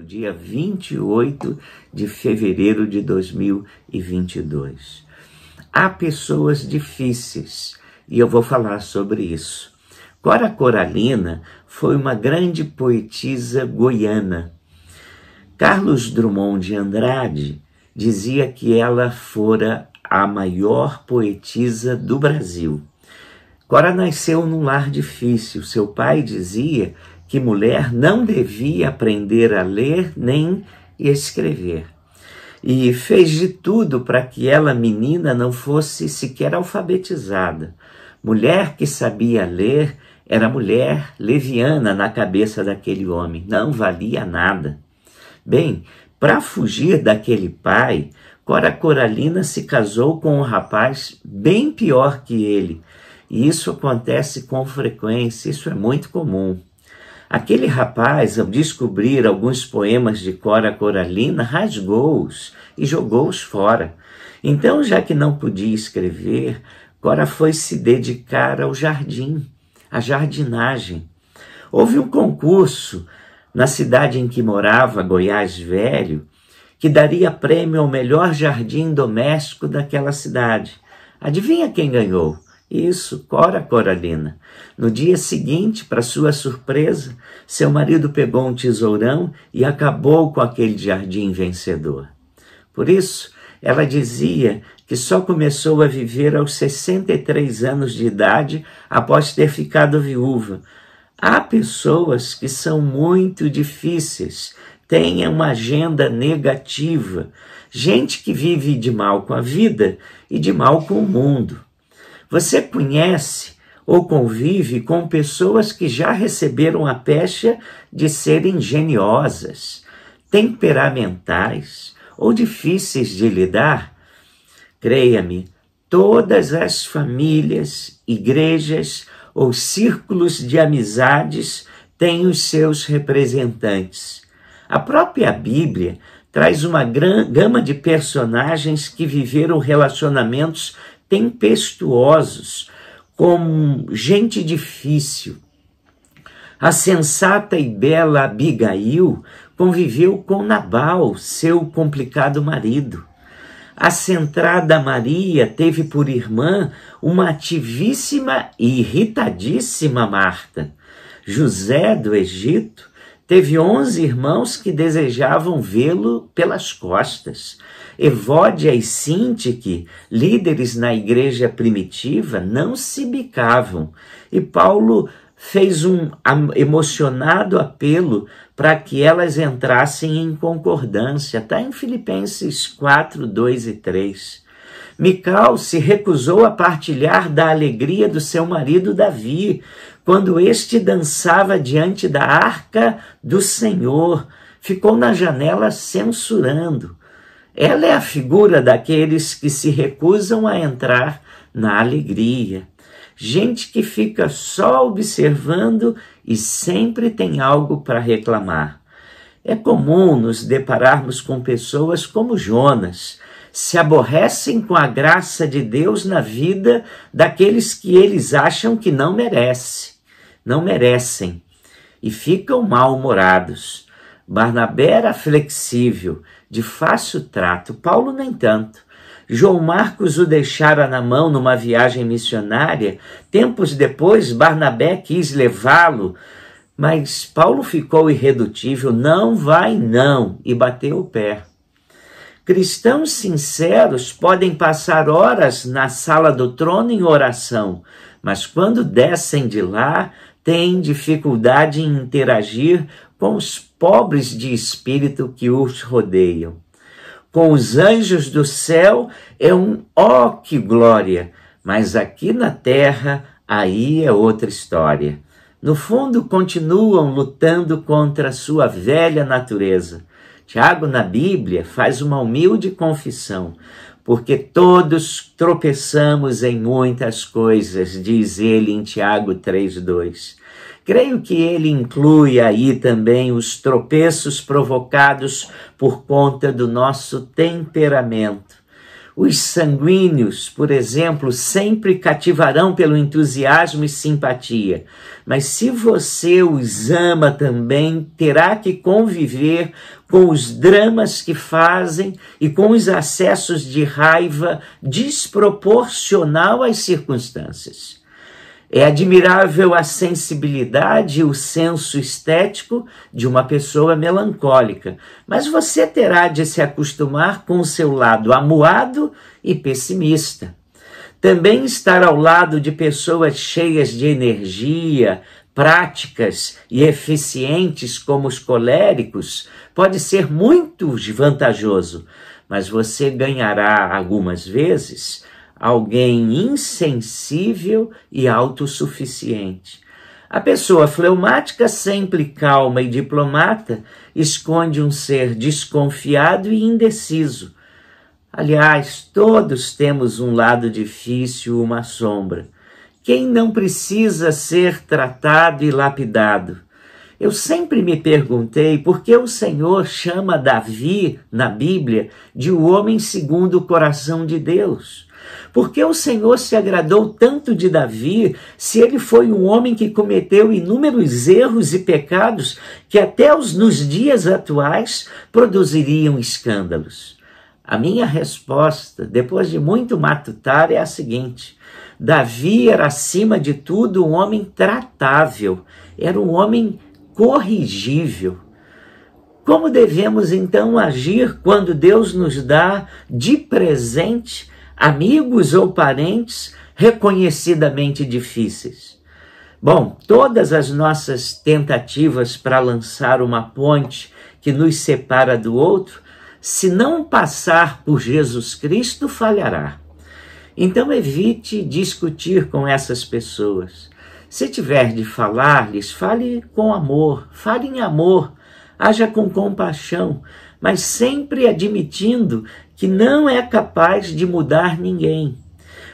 Dia 28 de fevereiro de 2022. Há pessoas difíceis e eu vou falar sobre isso. Cora Coralina foi uma grande poetisa goiana. Carlos Drummond de Andrade dizia que ela fora a maior poetisa do Brasil. Cora nasceu num lar difícil. Seu pai dizia que mulher não devia aprender a ler nem escrever. E fez de tudo para que ela, menina, não fosse sequer alfabetizada. Mulher que sabia ler era mulher leviana na cabeça daquele homem, não valia nada. Bem, para fugir daquele pai, Cora Coralina se casou com um rapaz bem pior que ele. E isso acontece com frequência, isso é muito comum. Aquele rapaz, ao descobrir alguns poemas de Cora Coralina, rasgou-os e jogou-os fora. Então, já que não podia escrever, Cora foi se dedicar ao jardim, à jardinagem. Houve um concurso na cidade em que morava, Goiás Velho, que daria prêmio ao melhor jardim doméstico daquela cidade. Adivinha quem ganhou? Isso, Cora Coralina. No dia seguinte, para sua surpresa, seu marido pegou um tesourão e acabou com aquele jardim vencedor. Por isso, ela dizia que só começou a viver aos 63 anos de idade após ter ficado viúva. Há pessoas que são muito difíceis, têm uma agenda negativa, gente que vive de mal com a vida e de mal com o mundo. Você conhece ou convive com pessoas que já receberam a pecha de serem geniosas, temperamentais ou difíceis de lidar? Creia-me, todas as famílias, igrejas ou círculos de amizades têm os seus representantes. A própria Bíblia traz uma gama de personagens que viveram relacionamentos tempestuosos, com gente difícil. A sensata e bela Abigail conviveu com Nabal, seu complicado marido. A centrada Maria teve por irmã uma ativíssima e irritadíssima Marta. José do Egito teve 11 irmãos que desejavam vê-lo pelas costas. Evódia e Sintique, líderes na igreja primitiva, não se bicavam. E Paulo fez um emocionado apelo para que elas entrassem em concordância. Está em Filipenses 4, 2 e 3. Mical se recusou a partilhar da alegria do seu marido Davi, quando este dançava diante da arca do Senhor. Ficou na janela censurando. Ela é a figura daqueles que se recusam a entrar na alegria. Gente que fica só observando e sempre tem algo para reclamar. É comum nos depararmos com pessoas como Jonas. Se aborrecem com a graça de Deus na vida daqueles que eles acham que não merecem, e ficam mal-humorados. Barnabé era flexível, de fácil trato, Paulo nem tanto. João Marcos o deixara na mão numa viagem missionária. Tempos depois, Barnabé quis levá-lo, mas Paulo ficou irredutível, não vai não, e bateu o pé. Cristãos sinceros podem passar horas na sala do trono em oração, mas quando descem de lá, têm dificuldade em interagir com os pobres de espírito que os rodeiam. Com os anjos do céu é que glória, mas aqui na terra, aí é outra história. No fundo, continuam lutando contra a sua velha natureza. Tiago, na Bíblia, faz uma humilde confissão, porque todos tropeçamos em muitas coisas, diz ele em Tiago 3:2. Creio que ele inclui aí também os tropeços provocados por conta do nosso temperamento. Os sanguíneos, por exemplo, sempre cativarão pelo entusiasmo e simpatia. Mas se você os ama também, terá que conviver com os dramas que fazem e com os acessos de raiva desproporcional às circunstâncias. É admirável a sensibilidade e o senso estético de uma pessoa melancólica, mas você terá de se acostumar com o seu lado amuado e pessimista. Também estar ao lado de pessoas cheias de energia, práticas e eficientes como os coléricos pode ser muito vantajoso, mas você ganhará algumas vezes alguém insensível e autossuficiente. A pessoa fleumática, sempre calma e diplomata, esconde um ser desconfiado e indeciso. Aliás, todos temos um lado difícil, uma sombra. Quem não precisa ser tratado e lapidado? Eu sempre me perguntei por que o Senhor chama Davi, na Bíblia, de o homem segundo o coração de Deus. Por que o Senhor se agradou tanto de Davi, se ele foi um homem que cometeu inúmeros erros e pecados que até nos dias atuais produziriam escândalos? A minha resposta, depois de muito matutar, é a seguinte: Davi era, acima de tudo, um homem tratável, era um homem corrigível. Como devemos então agir quando Deus nos dá de presente amigos ou parentes reconhecidamente difíceis? Bom, todas as nossas tentativas para lançar uma ponte que nos separa do outro, se não passar por Jesus Cristo, falhará. Então evite discutir com essas pessoas. Se tiver de falar-lhes, fale com amor, fale em amor, haja com compaixão, mas sempre admitindo que não é capaz de mudar ninguém.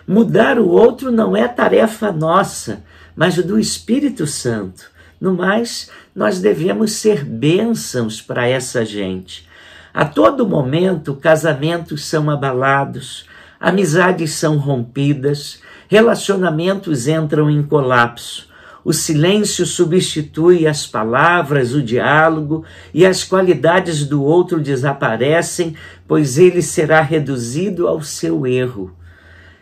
Mudar o outro não é tarefa nossa, mas do Espírito Santo. No mais, nós devemos ser bênçãos para essa gente. A todo momento, casamentos são abalados, amizades são rompidas, relacionamentos entram em colapso. O silêncio substitui as palavras, o diálogo, e as qualidades do outro desaparecem, pois ele será reduzido ao seu erro.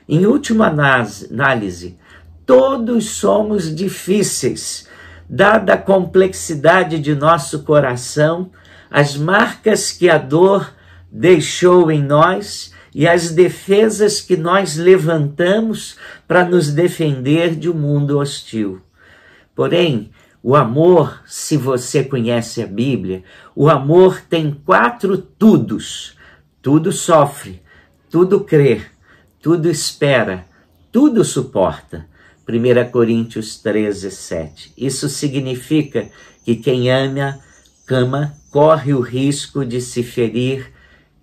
Em última análise, todos somos difíceis. Dada a complexidade de nosso coração, as marcas que a dor deixou em nós e as defesas que nós levantamos para nos defender de um mundo hostil. Porém, o amor, se você conhece a Bíblia, o amor tem 4 tudos. Tudo sofre, tudo crê, tudo espera, tudo suporta. 1 Coríntios 13, 7. Isso significa que quem ama corre o risco de se ferir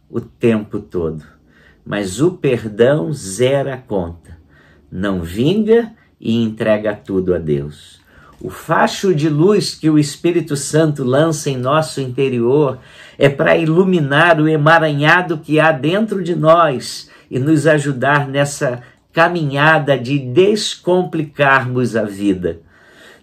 o tempo todo. Mas o perdão zera a conta. Não vinga e entrega tudo a Deus. O facho de luz que o Espírito Santo lança em nosso interior é para iluminar o emaranhado que há dentro de nós e nos ajudar nessa caminhada de descomplicarmos a vida.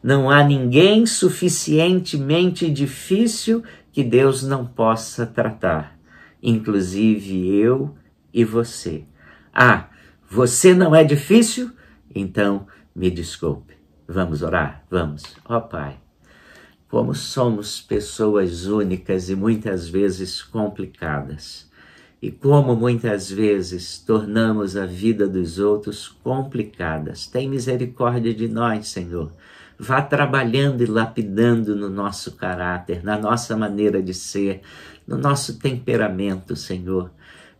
Não há ninguém suficientemente difícil que Deus não possa tratar, inclusive eu e você. Ah, você não é difícil? Então me desculpe. Vamos orar? Vamos. Ó Pai, como somos pessoas únicas e muitas vezes complicadas, e como muitas vezes tornamos a vida dos outros complicadas. Tem misericórdia de nós, Senhor. Vá trabalhando e lapidando no nosso caráter, na nossa maneira de ser, no nosso temperamento, Senhor,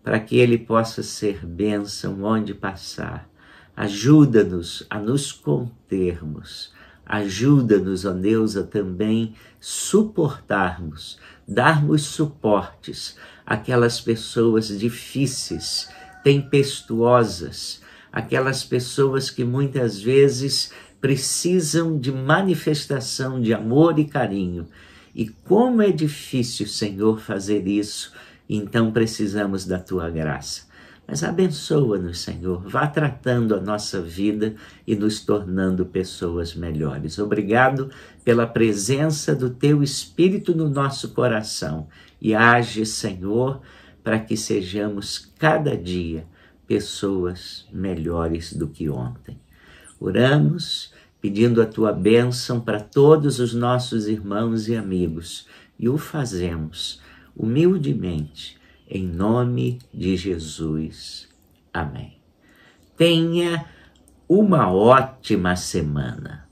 para que ele possa ser bênção onde passar. Ajuda-nos a nos contermos. Ajuda-nos, ó Deus, a também suportarmos, darmos suportes àquelas pessoas difíceis, tempestuosas, aquelas pessoas que muitas vezes precisam de manifestação de amor e carinho. E como é difícil, Senhor, fazer isso, então precisamos da Tua graça. Mas abençoa-nos, Senhor. Vá tratando a nossa vida e nos tornando pessoas melhores. Obrigado pela presença do Teu Espírito no nosso coração. E age, Senhor, para que sejamos cada dia pessoas melhores do que ontem. Oramos pedindo a Tua bênção para todos os nossos irmãos e amigos. E o fazemos humildemente, em nome de Jesus. Amém. Tenha uma ótima semana.